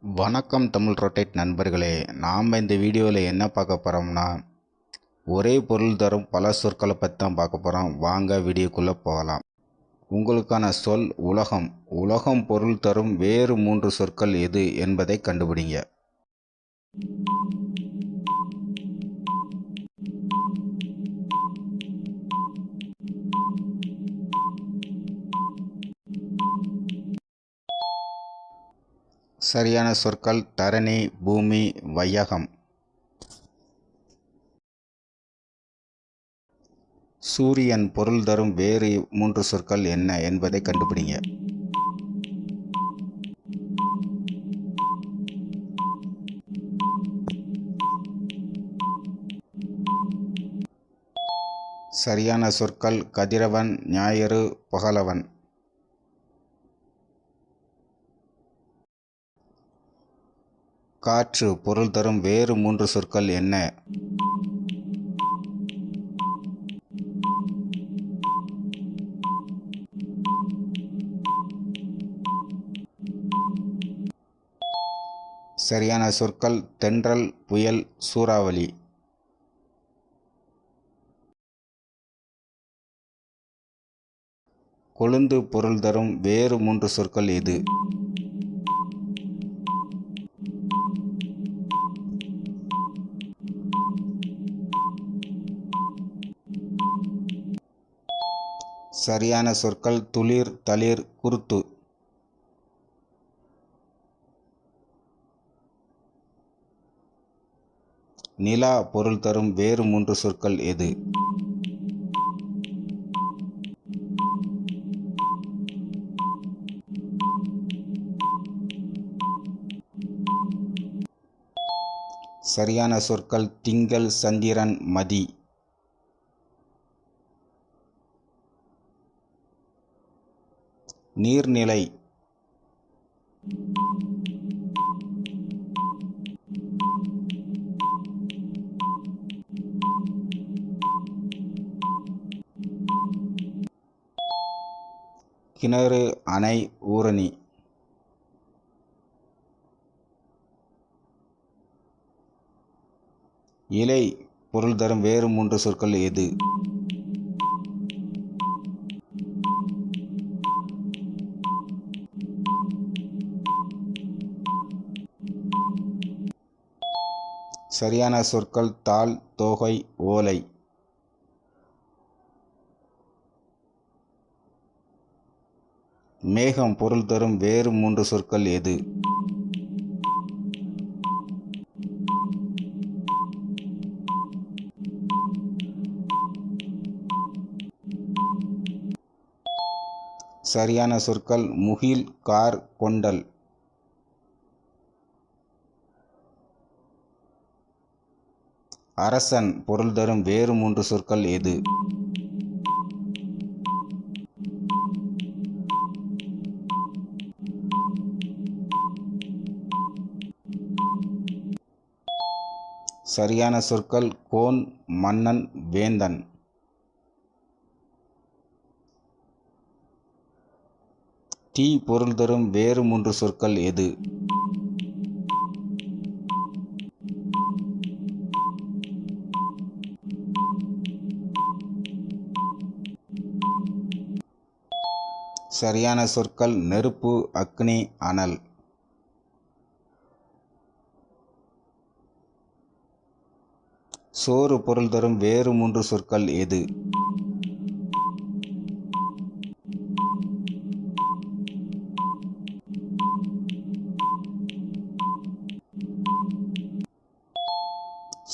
வணக்கம் தமிழ் ரொட்டேட் நண்பர்களே. நாம் இந்த வீடியோவில் என்ன பார்க்க போகிறோம்னா, ஒரே பொருள் தரும் பல சொற்களை பற்றி தான் பார்க்க போகிறோம். வாங்க வீடியோக்குள்ளே போகலாம். உங்களுக்கான சொல் உலகம். உலகம் பொருள் தரும் வேறு 3 சொற்கள் எது என்பதை கண்டுபிடிங்க. சரியான சொற்கள் தரணி, பூமி, வையகம். சூரியன் பொருள் தரும் வேறு 3 சொற்கள் என்ன என்பதை கண்டுபிடிங்க. சரியான சொற்கள் கதிரவன், ஞாயிறு, பகலவன். காற்று பொருள் தரும் வேறு 3 சொற்கள் என்ன? சரியான சொற்கள் தென்றல், புயல், சூறாவளி. கொழுந்து பொருள் தரும் வேறு 3 சொற்கள் எது? சரியான சொற்கள் துளிர், தளிர், குருத்து. நிலா பொருள் தரும் வேறு 3 சொற்கள் எது? சரியான சொற்கள் திங்கள், சந்திரன், மதி. நீர்நிலை. கிணறு, அணை, ஊரணி. இலை பொருள் தரும் வேறு 3 சொற்கள் எது? சரியான சொற்கள் தாள், தோகை, ஓலை. மேகம் பொருள் தரும் வேறு 3 சொற்கள் எது? சரியான சொற்கள் முகில், கார், கொண்டல். அரசன் பொருள் தரும் வேறு 3 சொற்கள் எது? சரியான சொற்கள் கோன், மன்னன், வேந்தன். தீ பொருள் தரும் வேறு 3 சொற்கள் எது? சரியான சொற்கள் நெருப்பு, அக்னி, அனல். சோறு பொருள் தரும் வேறு 3 சொற்கள் எது?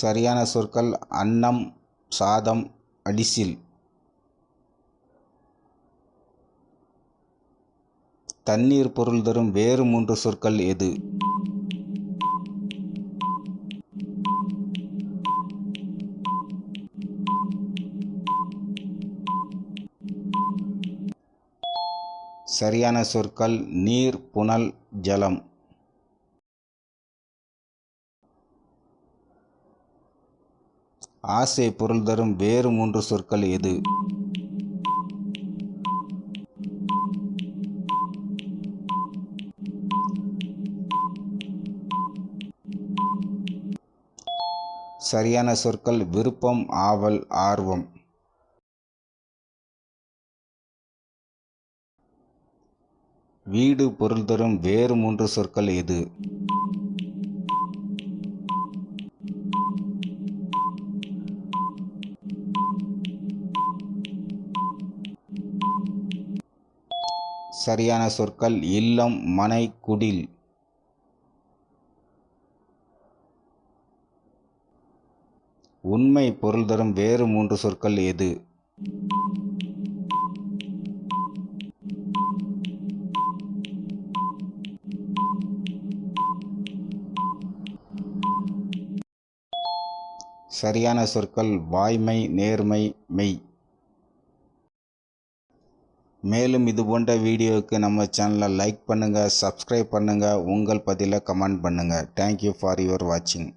சரியான சொற்கள் அன்னம், சாதம், அடிசில். தண்ணீர் பொருள் தரும் வேறு 3 சொற்கள் எது? சரியான சொற்கள் நீர், புனல், ஜலம். ஆசை பொருள் தரும் வேறு 3 சொற்கள் எது? சரியான சொற்கள் விருப்பம், ஆவல், ஆர்வம். வீடு பொருள் தரும் வேறு 3 சொற்கள் எது? சரியான சொற்கள் இல்லம், மனை, குடில். உண்மை பொருள் தரும் வேறு 3 சொற்கள் எது? சரியான சொற்கள் வாய்மை, நேர்மை, மெய். மேலும் இது போன்ற வீடியோவுக்கு நம்ம சேனலை லைக் பண்ணுங்கள், சப்ஸ்கிரைப் பண்ணுங்கள், உங்கள் பதிலை கமெண்ட் பண்ணுங்கள். தேங்க்யூ ஃபார் யுவர் வாட்சிங்.